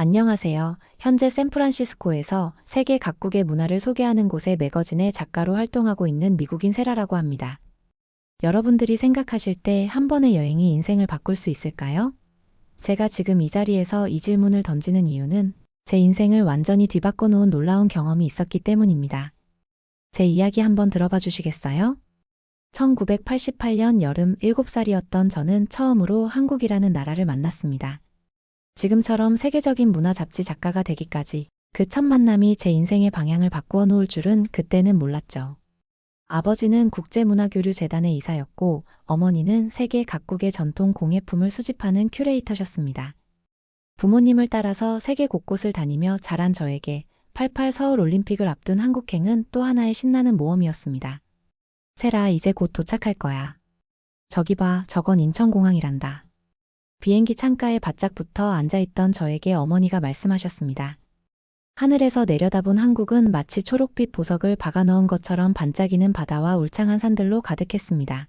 안녕하세요. 현재 샌프란시스코에서 세계 각국의 문화를 소개하는 곳의 매거진의 작가로 활동하고 있는 미국인 세라라고 합니다. 여러분들이 생각하실 때 한 번의 여행이 인생을 바꿀 수 있을까요? 제가 지금 이 자리에서 이 질문을 던지는 이유는 제 인생을 완전히 뒤바꿔 놓은 놀라운 경험이 있었기 때문입니다. 제 이야기 한번 들어봐 주시겠어요? 1988년 여름 7살이었던 저는 처음으로 한국이라는 나라를 만났습니다. 지금처럼 세계적인 문화 잡지 작가가 되기까지 그 첫 만남이 제 인생의 방향을 바꾸어 놓을 줄은 그때는 몰랐죠. 아버지는 국제문화교류재단의 이사였고 어머니는 세계 각국의 전통 공예품을 수집하는 큐레이터셨습니다. 부모님을 따라서 세계 곳곳을 다니며 자란 저에게 88 서울올림픽을 앞둔 한국행은 또 하나의 신나는 모험이었습니다. 세라, 이제 곧 도착할 거야. 저기 봐, 저건 인천공항이란다. 비행기 창가에 바짝 붙어 앉아있던 저에게 어머니가 말씀하셨습니다. 하늘에서 내려다본 한국은 마치 초록빛 보석을 박아 넣은 것처럼 반짝이는 바다와 울창한 산들로 가득했습니다.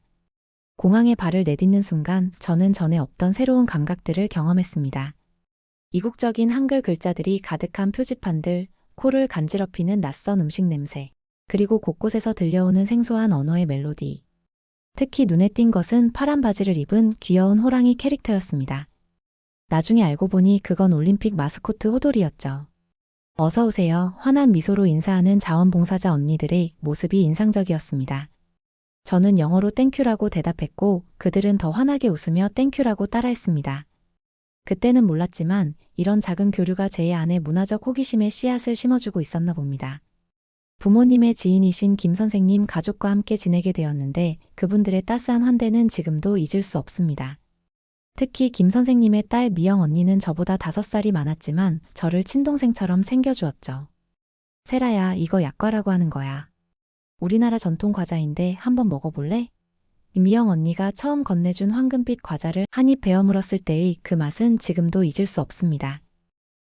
공항에 발을 내딛는 순간 저는 전에 없던 새로운 감각들을 경험했습니다. 이국적인 한글 글자들이 가득한 표지판들, 코를 간지럽히는 낯선 음식 냄새, 그리고 곳곳에서 들려오는 생소한 언어의 멜로디. 특히 눈에 띈 것은 파란 바지를 입은 귀여운 호랑이 캐릭터였습니다. 나중에 알고 보니 그건 올림픽 마스코트 호돌이였죠. 어서 오세요. 환한 미소로 인사하는 자원봉사자 언니들의 모습이 인상적이었습니다. 저는 영어로 땡큐라고 대답했고 그들은 더 환하게 웃으며 땡큐라고 따라했습니다. 그때는 몰랐지만 이런 작은 교류가 제 안에 문화적 호기심의 씨앗을 심어주고 있었나 봅니다. 부모님의 지인이신 김 선생님 가족과 함께 지내게 되었는데 그분들의 따스한 환대는 지금도 잊을 수 없습니다. 특히 김 선생님의 딸 미영 언니는 저보다 5살이 많았지만 저를 친동생처럼 챙겨주었죠. 세라야, 이거 약과라고 하는 거야. 우리나라 전통 과자인데 한번 먹어볼래? 미영 언니가 처음 건네준 황금빛 과자를 한 입 베어 물었을 때의 그 맛은 지금도 잊을 수 없습니다.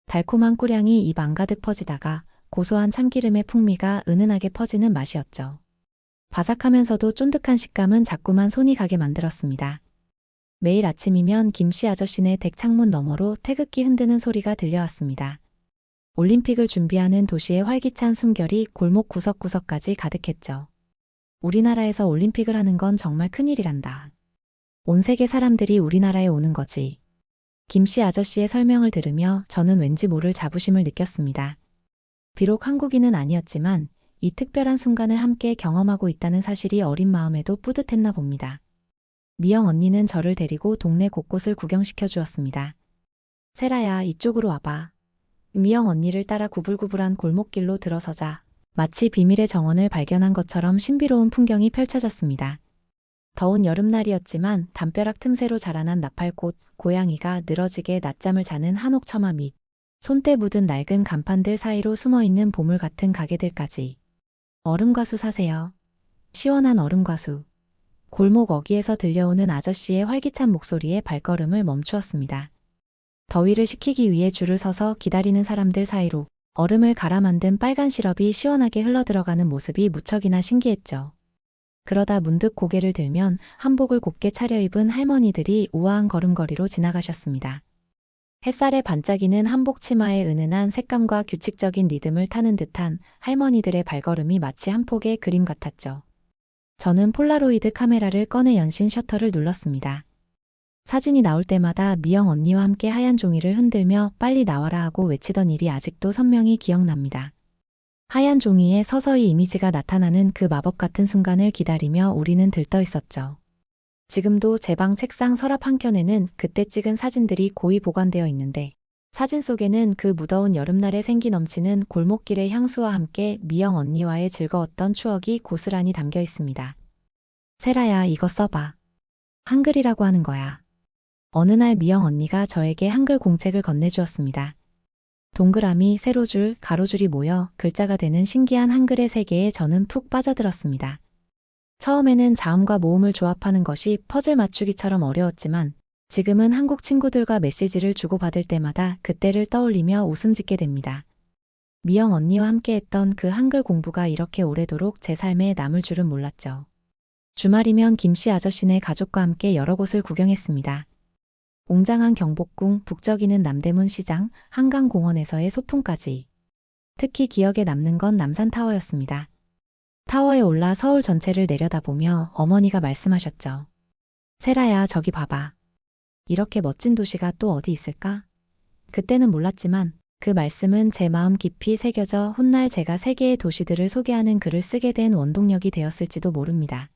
달콤한 꿀향이 입 안가득 퍼지다가 고소한 참기름의 풍미가 은은하게 퍼지는 맛이었죠. 바삭하면서도 쫀득한 식감은 자꾸만 손이 가게 만들었습니다. 매일 아침이면 김씨 아저씨네 댁 창문 너머로 태극기 흔드는 소리가 들려왔습니다. 올림픽을 준비하는 도시의 활기찬 숨결이 골목 구석구석까지 가득했죠. 우리나라에서 올림픽을 하는 건 정말 큰일이란다. 온 세계 사람들이 우리나라에 오는 거지. 김씨 아저씨의 설명을 들으며 저는 왠지 모를 자부심을 느꼈습니다. 비록 한국인은 아니었지만 이 특별한 순간을 함께 경험하고 있다는 사실이 어린 마음에도 뿌듯했나 봅니다. 미영 언니는 저를 데리고 동네 곳곳을 구경시켜 주었습니다. 세라야, 이쪽으로 와봐. 미영 언니를 따라 구불구불한 골목길로 들어서자 마치 비밀의 정원을 발견한 것처럼 신비로운 풍경이 펼쳐졌습니다. 더운 여름날이었지만 담벼락 틈새로 자라난 나팔꽃, 고양이가 늘어지게 낮잠을 자는 한옥 처마 밑, 손때 묻은 낡은 간판들 사이로 숨어있는 보물 같은 가게들까지. 얼음과수 사세요. 시원한 얼음과수. 골목 어귀에서 들려오는 아저씨의 활기찬 목소리에 발걸음을 멈추었습니다. 더위를 식히기 위해 줄을 서서 기다리는 사람들 사이로 얼음을 갈아 만든 빨간 시럽이 시원하게 흘러들어가는 모습이 무척이나 신기했죠. 그러다 문득 고개를 들면 한복을 곱게 차려입은 할머니들이 우아한 걸음걸이로 지나가셨습니다. 햇살에 반짝이는 한복 치마의 은은한 색감과 규칙적인 리듬을 타는 듯한 할머니들의 발걸음이 마치 한 폭의 그림 같았죠. 저는 폴라로이드 카메라를 꺼내 연신 셔터를 눌렀습니다. 사진이 나올 때마다 미영 언니와 함께 하얀 종이를 흔들며 빨리 나와라 하고 외치던 일이 아직도 선명히 기억납니다. 하얀 종이에 서서히 이미지가 나타나는 그 마법 같은 순간을 기다리며 우리는 들떠 있었죠. 지금도 제 방 책상 서랍 한켠에는 그때 찍은 사진들이 고이 보관되어 있는데 사진 속에는 그 무더운 여름날에 생기 넘치는 골목길의 향수와 함께 미영 언니와의 즐거웠던 추억이 고스란히 담겨 있습니다. 세라야, 이거 써봐. 한글이라고 하는 거야. 어느 날 미영 언니가 저에게 한글 공책을 건네주었습니다. 동그라미, 세로줄, 가로줄이 모여 글자가 되는 신기한 한글의 세계에 저는 푹 빠져들었습니다. 처음에는 자음과 모음을 조합하는 것이 퍼즐 맞추기처럼 어려웠지만 지금은 한국 친구들과 메시지를 주고받을 때마다 그때를 떠올리며 웃음 짓게 됩니다. 미영 언니와 함께했던 그 한글 공부가 이렇게 오래도록 제 삶에 남을 줄은 몰랐죠. 주말이면 김씨 아저씨네 가족과 함께 여러 곳을 구경했습니다. 웅장한 경복궁, 북적이는 남대문 시장, 한강공원에서의 소풍까지. 특히 기억에 남는 건 남산타워였습니다. 타워에 올라 서울 전체를 내려다보며 어머니가 말씀하셨죠. 세라야, 저기 봐봐. 이렇게 멋진 도시가 또 어디 있을까? 그때는 몰랐지만 그 말씀은 제 마음 깊이 새겨져 훗날 제가 세계의 도시들을 소개하는 글을 쓰게 된 원동력이 되었을지도 모릅니다.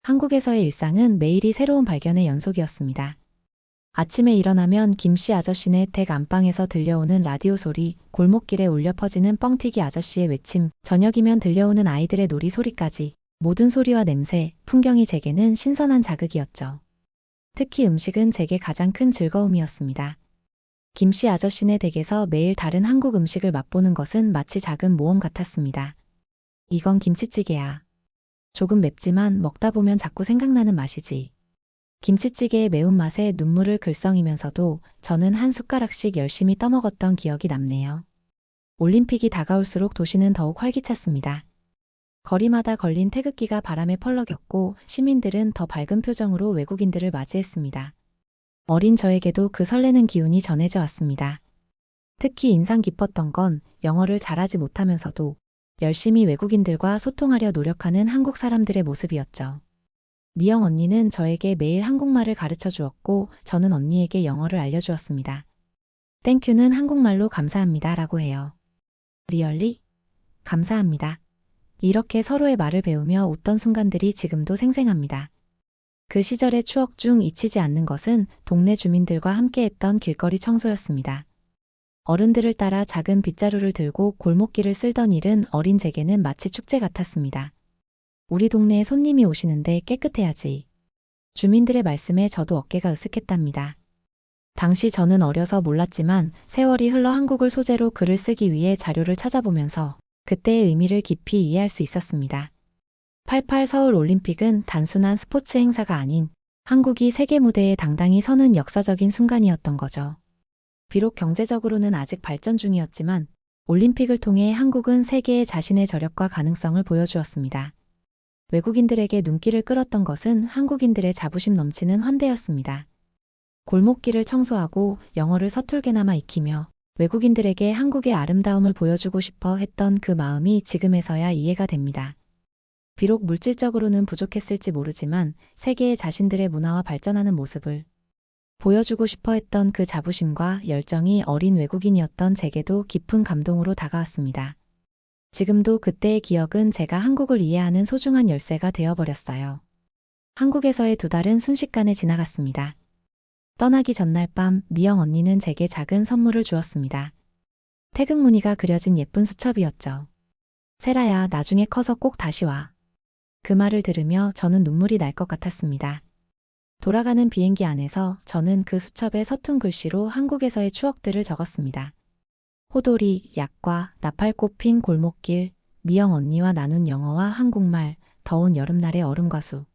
한국에서의 일상은 매일이 새로운 발견의 연속이었습니다. 아침에 일어나면 김씨 아저씨네 댁 안방에서 들려오는 라디오 소리, 골목길에 울려 퍼지는 뻥튀기 아저씨의 외침, 저녁이면 들려오는 아이들의 놀이 소리까지 모든 소리와 냄새, 풍경이 제게는 신선한 자극이었죠. 특히 음식은 제게 가장 큰 즐거움이었습니다. 김씨 아저씨네 댁에서 매일 다른 한국 음식을 맛보는 것은 마치 작은 모험 같았습니다. 이건 김치찌개야. 조금 맵지만 먹다 보면 자꾸 생각나는 맛이지. 김치찌개의 매운맛에 눈물을 글썽이면서도 저는 한 숟가락씩 열심히 떠먹었던 기억이 남네요. 올림픽이 다가올수록 도시는 더욱 활기찼습니다. 거리마다 걸린 태극기가 바람에 펄럭였고 시민들은 더 밝은 표정으로 외국인들을 맞이했습니다. 어린 저에게도 그 설레는 기운이 전해져 왔습니다. 특히 인상 깊었던 건 영어를 잘하지 못하면서도 열심히 외국인들과 소통하려 노력하는 한국 사람들의 모습이었죠. 미영 언니는 저에게 매일 한국말을 가르쳐 주었고 저는 언니에게 영어를 알려주었습니다. 땡큐는 한국말로 감사합니다 라고 해요. 리얼리? 감사합니다. 이렇게 서로의 말을 배우며 웃던 순간들이 지금도 생생합니다. 그 시절의 추억 중 잊히지 않는 것은 동네 주민들과 함께했던 길거리 청소였습니다. 어른들을 따라 작은 빗자루를 들고 골목길을 쓸던 일은 어린 제게는 마치 축제 같았습니다. 우리 동네에 손님이 오시는데 깨끗해야지. 주민들의 말씀에 저도 어깨가 으쓱했답니다. 당시 저는 어려서 몰랐지만 세월이 흘러 한국을 소재로 글을 쓰기 위해 자료를 찾아보면서 그때의 의미를 깊이 이해할 수 있었습니다. 88 서울 올림픽은 단순한 스포츠 행사가 아닌 한국이 세계 무대에 당당히 서는 역사적인 순간이었던 거죠. 비록 경제적으로는 아직 발전 중이었지만 올림픽을 통해 한국은 세계에 자신의 저력과 가능성을 보여주었습니다. 외국인들에게 눈길을 끌었던 것은 한국인들의 자부심 넘치는 환대였습니다. 골목길을 청소하고 영어를 서툴게나마 익히며 외국인들에게 한국의 아름다움을 보여주고 싶어 했던 그 마음이 지금에서야 이해가 됩니다. 비록 물질적으로는 부족했을지 모르지만 세계의 자신들의 문화와 발전하는 모습을 보여주고 싶어 했던 그 자부심과 열정이 어린 외국인이었던 제게도 깊은 감동으로 다가왔습니다. 지금도 그때의 기억은 제가 한국을 이해하는 소중한 열쇠가 되어버렸어요. 한국에서의 2달은 순식간에 지나갔습니다. 떠나기 전날 밤 미영 언니는 제게 작은 선물을 주었습니다. 태극 무늬가 그려진 예쁜 수첩이었죠. 세라야, 나중에 커서 꼭 다시 와. 그 말을 들으며 저는 눈물이 날 것 같았습니다. 돌아가는 비행기 안에서 저는 그 수첩에 서툰 글씨로 한국에서의 추억들을 적었습니다. 호돌이, 약과, 나팔꽃 핀 골목길, 미영 언니와 나눈 영어와 한국말, 더운 여름날의 얼음과 수.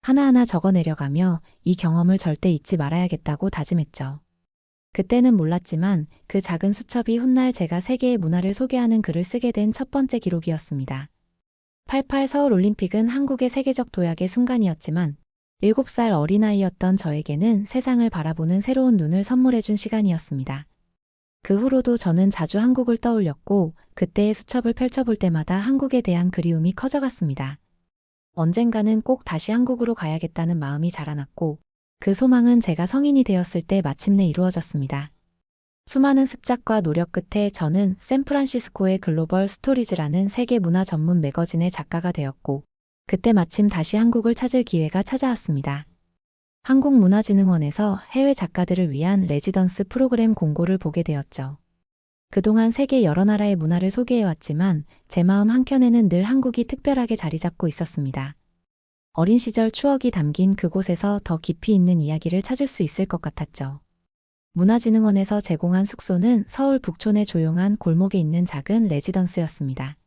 하나하나 적어내려가며 이 경험을 절대 잊지 말아야겠다고 다짐했죠. 그때는 몰랐지만 그 작은 수첩이 훗날 제가 세계의 문화를 소개하는 글을 쓰게 된 첫 번째 기록이었습니다. 88 서울 올림픽은 한국의 세계적 도약의 순간이었지만 7살 어린아이였던 저에게는 세상을 바라보는 새로운 눈을 선물해준 시간이었습니다. 그 후로도 저는 자주 한국을 떠올렸고 그때의 수첩을 펼쳐볼 때마다 한국에 대한 그리움이 커져갔습니다. 언젠가는 꼭 다시 한국으로 가야겠다는 마음이 자라났고 그 소망은 제가 성인이 되었을 때 마침내 이루어졌습니다. 수많은 습작과 노력 끝에 저는 샌프란시스코의 글로벌 스토리즈라는 세계 문화 전문 매거진의 작가가 되었고 그때 마침 다시 한국을 찾을 기회가 찾아왔습니다. 한국문화진흥원에서 해외 작가들을 위한 레지던스 프로그램 공고를 보게 되었죠. 그동안 세계 여러 나라의 문화를 소개해왔지만 제 마음 한켠에는 늘 한국이 특별하게 자리 잡고 있었습니다. 어린 시절 추억이 담긴 그곳에서 더 깊이 있는 이야기를 찾을 수 있을 것 같았죠. 문화진흥원에서 제공한 숙소는 서울 북촌의 조용한 골목에 있는 작은 레지던스였습니다.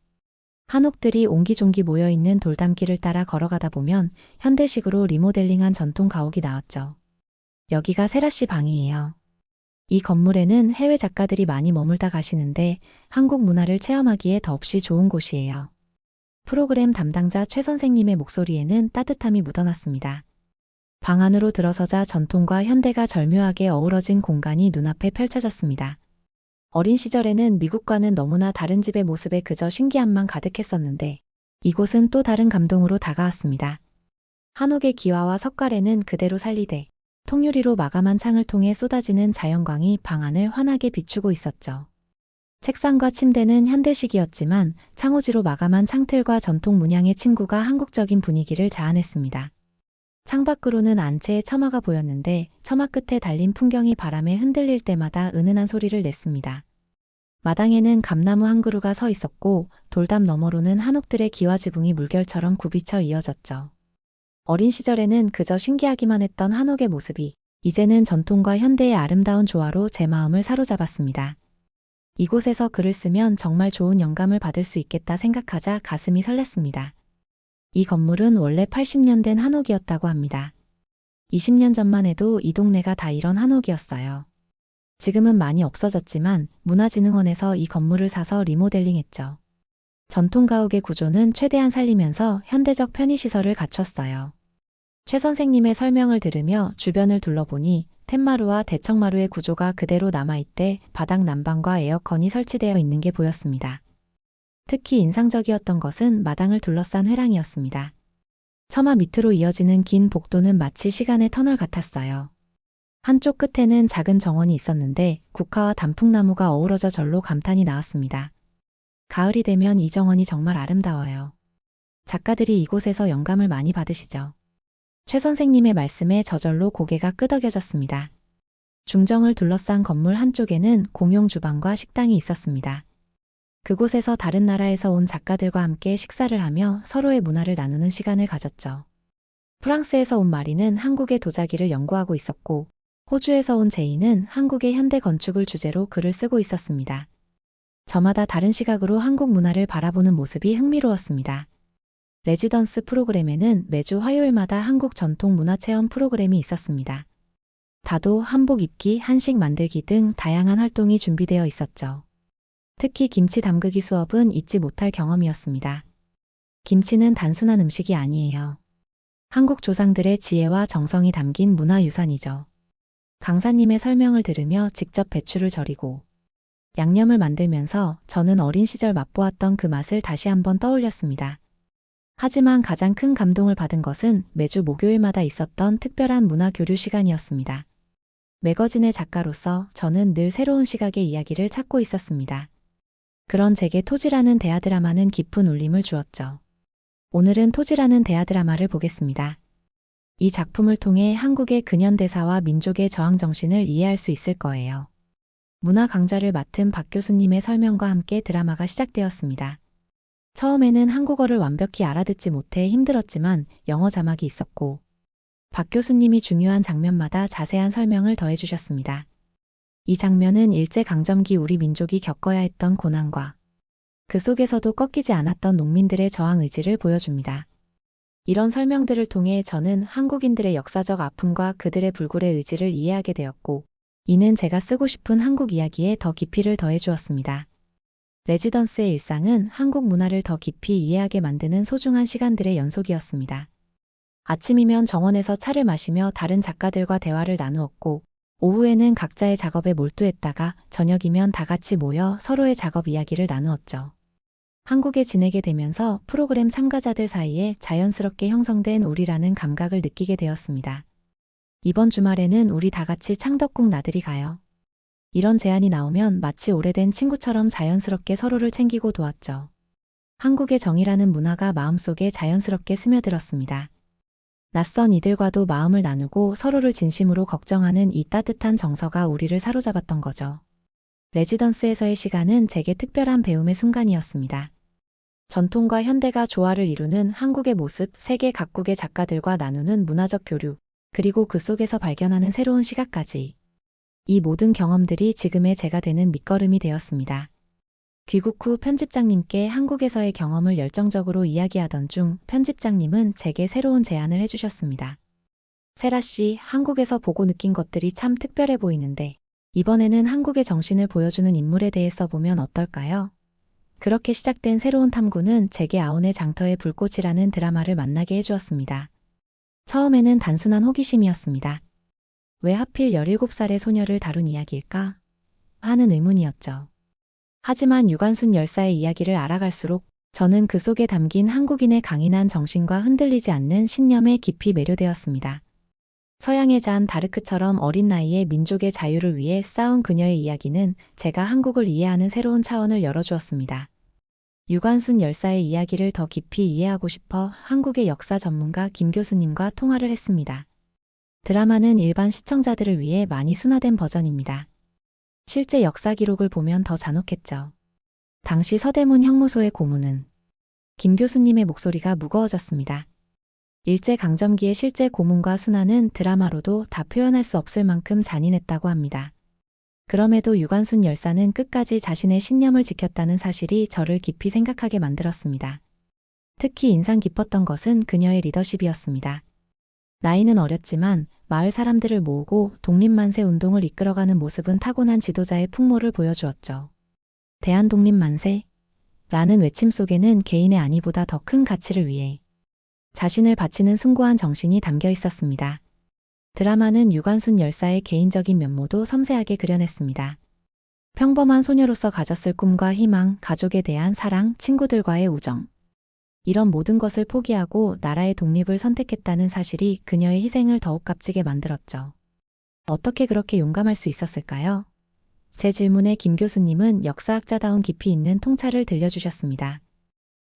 한옥들이 옹기종기 모여있는 돌담길을 따라 걸어가다 보면 현대식으로 리모델링한 전통 가옥이 나왔죠. 여기가 세라씨 방이에요. 이 건물에는 해외 작가들이 많이 머물다 가시는데 한국 문화를 체험하기에 더없이 좋은 곳이에요. 프로그램 담당자 최 선생님의 목소리에는 따뜻함이 묻어났습니다. 방 안으로 들어서자 전통과 현대가 절묘하게 어우러진 공간이 눈앞에 펼쳐졌습니다. 어린 시절에는 미국과는 너무나 다른 집의 모습에 그저 신기함만 가득했었는데 이곳은 또 다른 감동으로 다가왔습니다. 한옥의 기와와 석가래는 그대로 살리되 통유리로 마감한 창을 통해 쏟아지는 자연광이 방 안을 환하게 비추고 있었죠. 책상과 침대는 현대식이었지만 창호지로 마감한 창틀과 전통 문양의 침구가 한국적인 분위기를 자아냈습니다. 창밖으로는 안채의 처마가 보였는데 처마 끝에 달린 풍경이 바람에 흔들릴 때마다 은은한 소리를 냈습니다. 마당에는 감나무 한 그루가 서 있었고 돌담 너머로는 한옥들의 기와 지붕이 물결처럼 굽이쳐 이어졌죠. 어린 시절에는 그저 신기하기만 했던 한옥의 모습이 이제는 전통과 현대의 아름다운 조화로 제 마음을 사로잡았습니다. 이곳에서 글을 쓰면 정말 좋은 영감을 받을 수 있겠다 생각하자 가슴이 설렜습니다. 이 건물은 원래 80년 된 한옥이었다고 합니다. 20년 전만 해도 이 동네가 다 이런 한옥이었어요. 지금은 많이 없어졌지만 문화진흥원에서 이 건물을 사서 리모델링했죠. 전통 가옥의 구조는 최대한 살리면서 현대적 편의시설을 갖췄어요. 최 선생님의 설명을 들으며 주변을 둘러보니 텐마루와 대청마루의 구조가 그대로 남아있대 바닥 난방과 에어컨이 설치되어 있는 게 보였습니다. 특히 인상적이었던 것은 마당을 둘러싼 회랑이었습니다. 처마 밑으로 이어지는 긴 복도는 마치 시간의 터널 같았어요. 한쪽 끝에는 작은 정원이 있었는데 국화와 단풍나무가 어우러져 절로 감탄이 나왔습니다. 가을이 되면 이 정원이 정말 아름다워요. 작가들이 이곳에서 영감을 많이 받으시죠. 최 선생님의 말씀에 저절로 고개가 끄덕여졌습니다. 중정을 둘러싼 건물 한쪽에는 공용 주방과 식당이 있었습니다. 그곳에서 다른 나라에서 온 작가들과 함께 식사를 하며 서로의 문화를 나누는 시간을 가졌죠. 프랑스에서 온 마리는 한국의 도자기를 연구하고 있었고 호주에서 온 제이는 한국의 현대 건축을 주제로 글을 쓰고 있었습니다. 저마다 다른 시각으로 한국 문화를 바라보는 모습이 흥미로웠습니다. 레지던스 프로그램에는 매주 화요일마다 한국 전통 문화체험 프로그램이 있었습니다. 다도, 한복 입기, 한식 만들기 등 다양한 활동이 준비되어 있었죠. 특히 김치 담그기 수업은 잊지 못할 경험이었습니다. 김치는 단순한 음식이 아니에요. 한국 조상들의 지혜와 정성이 담긴 문화유산이죠. 강사님의 설명을 들으며 직접 배추를 절이고 양념을 만들면서 저는 어린 시절 맛보았던 그 맛을 다시 한번 떠올렸습니다. 하지만 가장 큰 감동을 받은 것은 매주 목요일마다 있었던 특별한 문화 교류 시간이었습니다. 매거진의 작가로서 저는 늘 새로운 시각의 이야기를 찾고 있었습니다. 그런 제게 토지라는 대하드라마는 깊은 울림을 주었죠. 오늘은 토지라는 대하드라마를 보겠습니다. 이 작품을 통해 한국의 근현대사와 민족의 저항정신을 이해할 수 있을 거예요. 문화 강좌를 맡은 박 교수님의 설명과 함께 드라마가 시작되었습니다. 처음에는 한국어를 완벽히 알아듣지 못해 힘들었지만 영어 자막이 있었고 박 교수님이 중요한 장면마다 자세한 설명을 더해주셨습니다. 이 장면은 일제강점기 우리 민족이 겪어야 했던 고난과 그 속에서도 꺾이지 않았던 농민들의 저항 의지를 보여줍니다. 이런 설명들을 통해 저는 한국인들의 역사적 아픔과 그들의 불굴의 의지를 이해하게 되었고 이는 제가 쓰고 싶은 한국 이야기에 더 깊이를 더해주었습니다. 레지던스의 일상은 한국 문화를 더 깊이 이해하게 만드는 소중한 시간들의 연속이었습니다. 아침이면 정원에서 차를 마시며 다른 작가들과 대화를 나누었고 오후에는 각자의 작업에 몰두했다가 저녁이면 다 같이 모여 서로의 작업 이야기를 나누었죠. 한국에 지내게 되면서 프로그램 참가자들 사이에 자연스럽게 형성된 우리라는 감각을 느끼게 되었습니다. 이번 주말에는 우리 다 같이 창덕궁 나들이 가요. 이런 제안이 나오면 마치 오래된 친구처럼 자연스럽게 서로를 챙기고 도왔죠. 한국의 정이라는 문화가 마음속에 자연스럽게 스며들었습니다. 낯선 이들과도 마음을 나누고 서로를 진심으로 걱정하는 이 따뜻한 정서가 우리를 사로잡았던 거죠. 레지던스에서의 시간은 제게 특별한 배움의 순간이었습니다. 전통과 현대가 조화를 이루는 한국의 모습, 세계 각국의 작가들과 나누는 문화적 교류, 그리고 그 속에서 발견하는 새로운 시각까지. 이 모든 경험들이 지금의 제가 되는 밑거름이 되었습니다. 귀국 후 편집장님께 한국에서의 경험을 열정적으로 이야기하던 중 편집장님은 제게 새로운 제안을 해주셨습니다. 세라 씨, 한국에서 보고 느낀 것들이 참 특별해 보이는데 이번에는 한국의 정신을 보여주는 인물에 대해 써보면 어떨까요? 그렇게 시작된 새로운 탐구는 제게 아온의 장터의 불꽃이라는 드라마를 만나게 해주었습니다. 처음에는 단순한 호기심이었습니다. 왜 하필 17살의 소녀를 다룬 이야기일까? 하는 의문이었죠. 하지만 유관순 열사의 이야기를 알아갈수록 저는 그 속에 담긴 한국인의 강인한 정신과 흔들리지 않는 신념에 깊이 매료되었습니다. 서양의 잔 다르크처럼 어린 나이에 민족의 자유를 위해 싸운 그녀의 이야기는 제가 한국을 이해하는 새로운 차원을 열어주었습니다. 유관순 열사의 이야기를 더 깊이 이해하고 싶어 한국의 역사 전문가 김 교수님과 통화를 했습니다. 드라마는 일반 시청자들을 위해 많이 순화된 버전입니다. 실제 역사 기록을 보면 더 잔혹했죠. 당시 서대문 형무소의 고문은 김 교수님의 목소리가 무거워졌습니다. 일제강점기의 실제 고문과 순환은 드라마로도 다 표현할 수 없을 만큼 잔인했다고 합니다. 그럼에도 유관순 열사는 끝까지 자신의 신념을 지켰다는 사실이 저를 깊이 생각하게 만들었습니다. 특히 인상 깊었던 것은 그녀의 리더십이었습니다. 나이는 어렸지만 마을 사람들을 모으고 독립만세 운동을 이끌어가는 모습은 타고난 지도자의 풍모를 보여주었죠. 대한독립만세 라는 외침 속에는 개인의 안위보다 더 큰 가치를 위해 자신을 바치는 숭고한 정신이 담겨 있었습니다. 드라마는 유관순 열사의 개인적인 면모도 섬세하게 그려냈습니다. 평범한 소녀로서 가졌을 꿈과 희망, 가족에 대한 사랑, 친구들과의 우정. 이런 모든 것을 포기하고 나라의 독립을 선택했다는 사실이 그녀의 희생을 더욱 값지게 만들었죠. 어떻게 그렇게 용감할 수 있었을까요? 제 질문에 김 교수님은 역사학자다운 깊이 있는 통찰을 들려주셨습니다.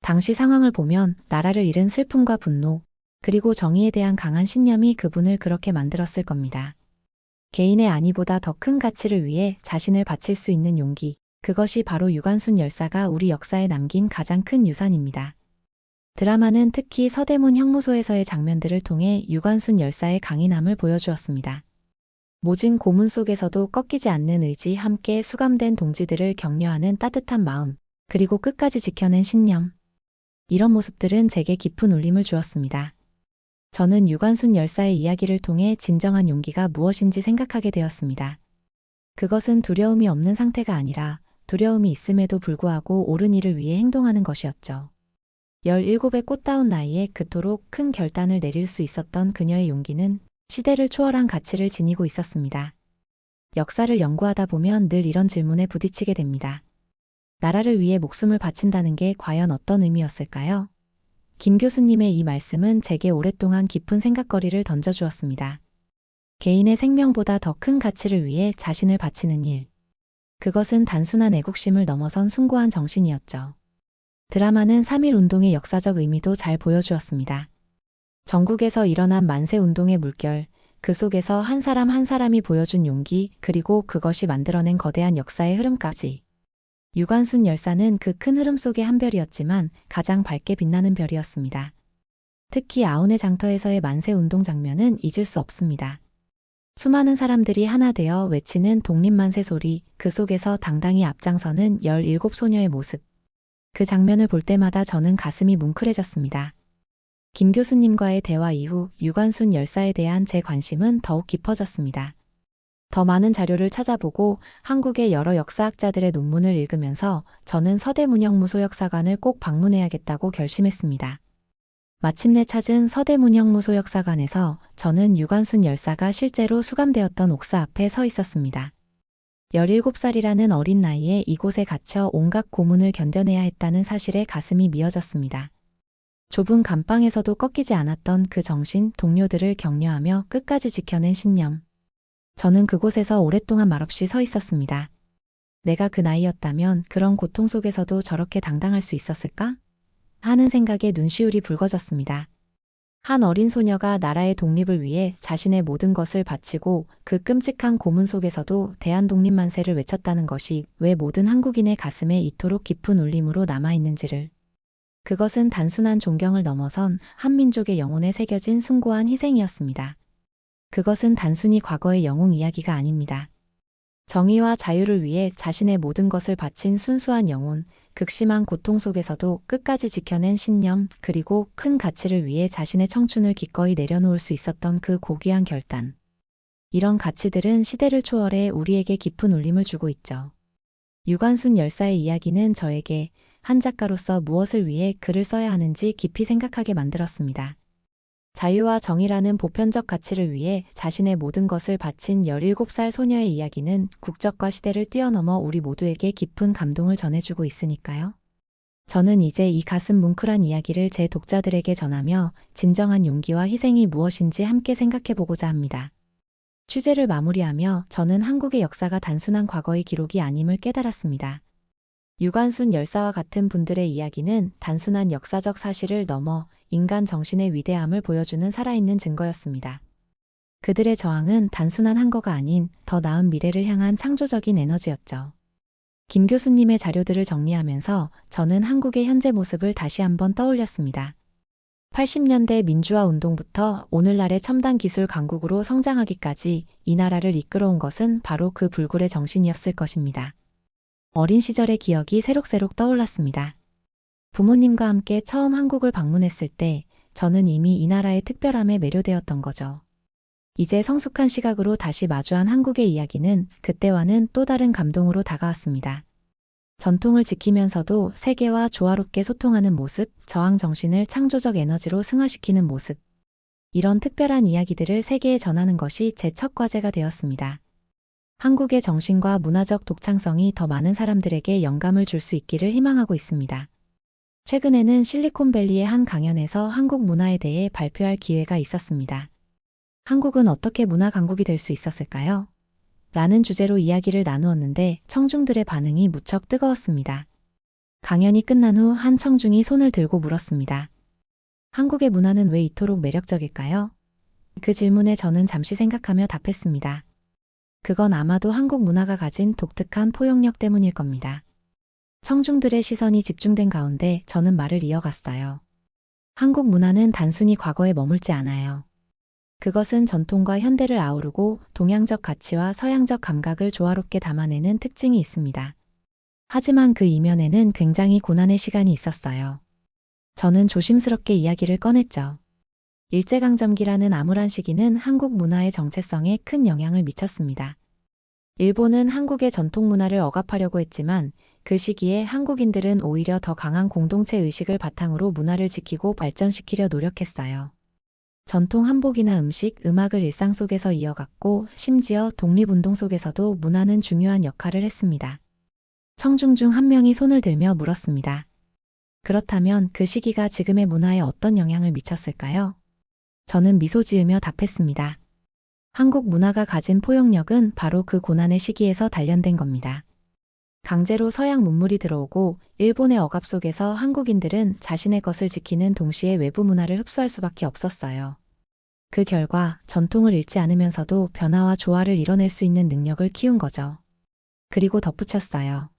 당시 상황을 보면 나라를 잃은 슬픔과 분노, 그리고 정의에 대한 강한 신념이 그분을 그렇게 만들었을 겁니다. 개인의 안위보다 더 큰 가치를 위해 자신을 바칠 수 있는 용기, 그것이 바로 유관순 열사가 우리 역사에 남긴 가장 큰 유산입니다. 드라마는 특히 서대문 형무소에서의 장면들을 통해 유관순 열사의 강인함을 보여주었습니다. 모진 고문 속에서도 꺾이지 않는 의지, 함께 수감된 동지들을 격려하는 따뜻한 마음, 그리고 끝까지 지켜낸 신념. 이런 모습들은 제게 깊은 울림을 주었습니다. 저는 유관순 열사의 이야기를 통해 진정한 용기가 무엇인지 생각하게 되었습니다. 그것은 두려움이 없는 상태가 아니라 두려움이 있음에도 불구하고 옳은 일을 위해 행동하는 것이었죠. 17의 꽃다운 나이에 그토록 큰 결단을 내릴 수 있었던 그녀의 용기는 시대를 초월한 가치를 지니고 있었습니다. 역사를 연구하다 보면 늘 이런 질문에 부딪히게 됩니다. 나라를 위해 목숨을 바친다는 게 과연 어떤 의미였을까요? 김 교수님의 이 말씀은 제게 오랫동안 깊은 생각거리를 던져주었습니다. 개인의 생명보다 더 큰 가치를 위해 자신을 바치는 일. 그것은 단순한 애국심을 넘어선 숭고한 정신이었죠. 드라마는 3.1 운동의 역사적 의미도 잘 보여주었습니다. 전국에서 일어난 만세 운동의 물결, 그 속에서 한 사람 한 사람이 보여준 용기, 그리고 그것이 만들어낸 거대한 역사의 흐름까지. 유관순 열사는 그 큰 흐름 속의 한 별이었지만 가장 밝게 빛나는 별이었습니다. 특히 아운의 장터에서의 만세 운동 장면은 잊을 수 없습니다. 수많은 사람들이 하나 되어 외치는 독립만세 소리, 그 속에서 당당히 앞장서는 17소녀의 모습. 그 장면을 볼 때마다 저는 가슴이 뭉클해졌습니다. 김 교수님과의 대화 이후 유관순 열사에 대한 제 관심은 더욱 깊어졌습니다. 더 많은 자료를 찾아보고 한국의 여러 역사학자들의 논문을 읽으면서 저는 서대문형무소역사관을 꼭 방문해야겠다고 결심했습니다. 마침내 찾은 서대문형무소역사관에서 저는 유관순 열사가 실제로 수감되었던 옥사 앞에 서 있었습니다. 17살이라는 어린 나이에 이곳에 갇혀 온갖 고문을 견뎌내야 했다는 사실에 가슴이 미어졌습니다. 좁은 감방에서도 꺾이지 않았던 그 정신, 동료들을 격려하며 끝까지 지켜낸 신념. 저는 그곳에서 오랫동안 말없이 서 있었습니다. 내가 그 나이였다면 그런 고통 속에서도 저렇게 당당할 수 있었을까? 하는 생각에 눈시울이 붉어졌습니다. 한 어린 소녀가 나라의 독립을 위해 자신의 모든 것을 바치고 그 끔찍한 고문 속에서도 대한독립만세를 외쳤다는 것이 왜 모든 한국인의 가슴에 이토록 깊은 울림으로 남아있는지를. 그것은 단순한 존경을 넘어선 한민족의 영혼에 새겨진 숭고한 희생이었습니다. 그것은 단순히 과거의 영웅 이야기가 아닙니다. 정의와 자유를 위해 자신의 모든 것을 바친 순수한 영혼, 극심한 고통 속에서도 끝까지 지켜낸 신념, 그리고 큰 가치를 위해 자신의 청춘을 기꺼이 내려놓을 수 있었던 그 고귀한 결단. 이런 가치들은 시대를 초월해 우리에게 깊은 울림을 주고 있죠. 유관순 열사의 이야기는 저에게 한 작가로서 무엇을 위해 글을 써야 하는지 깊이 생각하게 만들었습니다. 자유와 정의라는 보편적 가치를 위해 자신의 모든 것을 바친 17살 소녀의 이야기는 국적과 시대를 뛰어넘어 우리 모두에게 깊은 감동을 전해주고 있으니까요. 저는 이제 이 가슴 뭉클한 이야기를 제 독자들에게 전하며 진정한 용기와 희생이 무엇인지 함께 생각해보고자 합니다. 취재를 마무리하며 저는 한국의 역사가 단순한 과거의 기록이 아님을 깨달았습니다. 유관순 열사와 같은 분들의 이야기는 단순한 역사적 사실을 넘어 인간 정신의 위대함을 보여주는 살아있는 증거였습니다. 그들의 저항은 단순한 한거가 아닌 더 나은 미래를 향한 창조적인 에너지였죠. 김 교수님의 자료들을 정리하면서 저는 한국의 현재 모습을 다시 한번 떠올렸습니다. 80년대 민주화 운동부터 오늘날의 첨단 기술 강국으로 성장하기까지 이 나라를 이끌어온 것은 바로 그 불굴의 정신이었을 것입니다. 어린 시절의 기억이 새록새록 떠올랐습니다. 부모님과 함께 처음 한국을 방문했을 때 저는 이미 이 나라의 특별함에 매료되었던 거죠. 이제 성숙한 시각으로 다시 마주한 한국의 이야기는 그때와는 또 다른 감동으로 다가왔습니다. 전통을 지키면서도 세계와 조화롭게 소통하는 모습, 저항 정신을 창조적 에너지로 승화시키는 모습. 이런 특별한 이야기들을 세계에 전하는 것이 제 첫 과제가 되었습니다. 한국의 정신과 문화적 독창성이 더 많은 사람들에게 영감을 줄 수 있기를 희망하고 있습니다. 최근에는 실리콘밸리의 한 강연에서 한국 문화에 대해 발표할 기회가 있었습니다. 한국은 어떻게 문화 강국이 될 수 있었을까요? 라는 주제로 이야기를 나누었는데 청중들의 반응이 무척 뜨거웠습니다. 강연이 끝난 후 한 청중이 손을 들고 물었습니다. 한국의 문화는 왜 이토록 매력적일까요? 그 질문에 저는 잠시 생각하며 답했습니다. 그건 아마도 한국 문화가 가진 독특한 포용력 때문일 겁니다. 청중들의 시선이 집중된 가운데 저는 말을 이어갔어요. 한국 문화는 단순히 과거에 머물지 않아요. 그것은 전통과 현대를 아우르고 동양적 가치와 서양적 감각을 조화롭게 담아내는 특징이 있습니다. 하지만 그 이면에는 굉장히 고난의 시간이 있었어요. 저는 조심스럽게 이야기를 꺼냈죠. 일제강점기라는 암울한 시기는 한국 문화의 정체성에 큰 영향을 미쳤습니다. 일본은 한국의 전통 문화를 억압하려고 했지만 그 시기에 한국인들은 오히려 더 강한 공동체 의식을 바탕으로 문화를 지키고 발전시키려 노력했어요. 전통 한복이나 음식, 음악을 일상 속에서 이어갔고 심지어 독립운동 속에서도 문화는 중요한 역할을 했습니다. 청중 중 한 명이 손을 들며 물었습니다. 그렇다면 그 시기가 지금의 문화에 어떤 영향을 미쳤을까요? 저는 미소 지으며 답했습니다. 한국 문화가 가진 포용력은 바로 그 고난의 시기에서 단련된 겁니다. 강제로 서양 문물이 들어오고 일본의 억압 속에서 한국인들은 자신의 것을 지키는 동시에 외부 문화를 흡수할 수밖에 없었어요. 그 결과 전통을 잃지 않으면서도 변화와 조화를 이뤄낼 수 있는 능력을 키운 거죠. 그리고 덧붙였어요.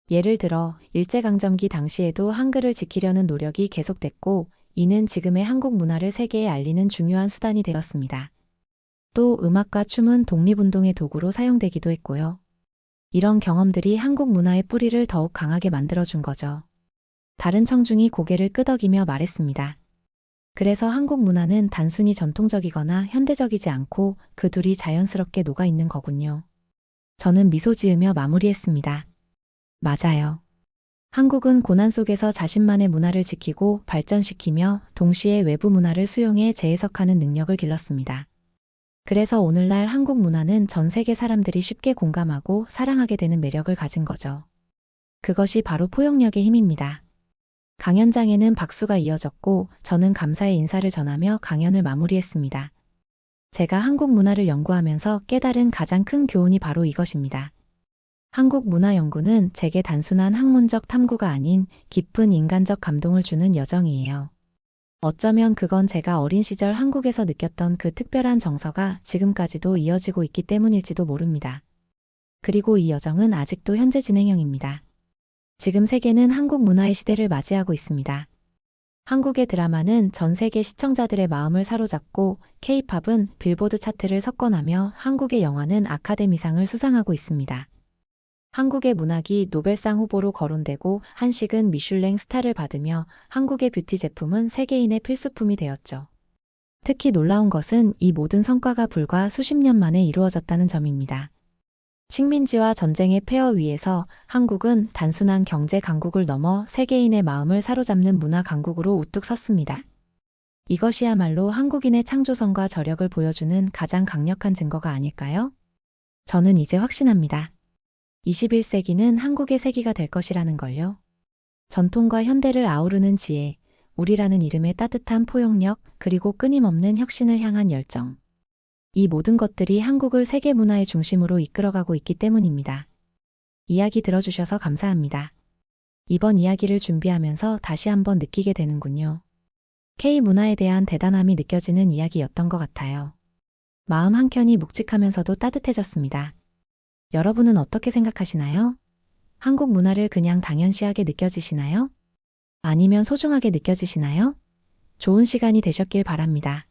예를 들어 일제강점기 당시에도 한글을 지키려는 노력이 계속됐고 이는 지금의 한국 문화를 세계에 알리는 중요한 수단이 되었습니다. 또 음악과 춤은 독립운동의 도구로 사용되기도 했고요. 이런 경험들이 한국 문화의 뿌리를 더욱 강하게 만들어준 거죠. 다른 청중이 고개를 끄덕이며 말했습니다. 그래서 한국 문화는 단순히 전통적이거나 현대적이지 않고 그 둘이 자연스럽게 녹아있는 거군요. 저는 미소 지으며 마무리했습니다. 맞아요. 한국은 고난 속에서 자신만의 문화를 지키고 발전시키며 동시에 외부 문화를 수용해 재해석하는 능력을 길렀습니다. 그래서 오늘날 한국 문화는 전 세계 사람들이 쉽게 공감하고 사랑하게 되는 매력을 가진 거죠. 그것이 바로 포용력의 힘입니다. 강연장에는 박수가 이어졌고 저는 감사의 인사를 전하며 강연을 마무리했습니다. 제가 한국 문화를 연구하면서 깨달은 가장 큰 교훈이 바로 이것입니다. 한국 문화 연구는 제게 단순한 학문적 탐구가 아닌 깊은 인간적 감동을 주는 여정이에요. 어쩌면 그건 제가 어린 시절 한국에서 느꼈던 그 특별한 정서가 지금까지도 이어지고 있기 때문일지도 모릅니다. 그리고 이 여정은 아직도 현재 진행형입니다. 지금 세계는 한국 문화의 시대를 맞이하고 있습니다. 한국의 드라마는 전 세계 시청자들의 마음을 사로잡고 K-팝은 빌보드 차트를 석권하며 한국의 영화는 아카데미상을 수상하고 있습니다. 한국의 문학이 노벨상 후보로 거론되고 한식은 미슐랭 스타를 받으며 한국의 뷰티 제품은 세계인의 필수품이 되었죠. 특히 놀라운 것은 이 모든 성과가 불과 수십 년 만에 이루어졌다는 점입니다. 식민지와 전쟁의 폐허 위에서 한국은 단순한 경제 강국을 넘어 세계인의 마음을 사로잡는 문화 강국으로 우뚝 섰습니다. 이것이야말로 한국인의 창조성과 저력을 보여주는 가장 강력한 증거가 아닐까요? 저는 이제 확신합니다. 21세기는 한국의 세기가 될 것이라는 걸요. 전통과 현대를 아우르는 지혜, 우리라는 이름의 따뜻한 포용력, 그리고 끊임없는 혁신을 향한 열정. 이 모든 것들이 한국을 세계 문화의 중심으로 이끌어가고 있기 때문입니다. 이야기 들어주셔서 감사합니다. 이번 이야기를 준비하면서 다시 한번 느끼게 되는군요. K-문화에 대한 대단함이 느껴지는 이야기였던 것 같아요. 마음 한켠이 묵직하면서도 따뜻해졌습니다. 여러분은 어떻게 생각하시나요? 한국 문화를 그냥 당연시하게 느껴지시나요? 아니면 소중하게 느껴지시나요? 좋은 시간이 되셨길 바랍니다.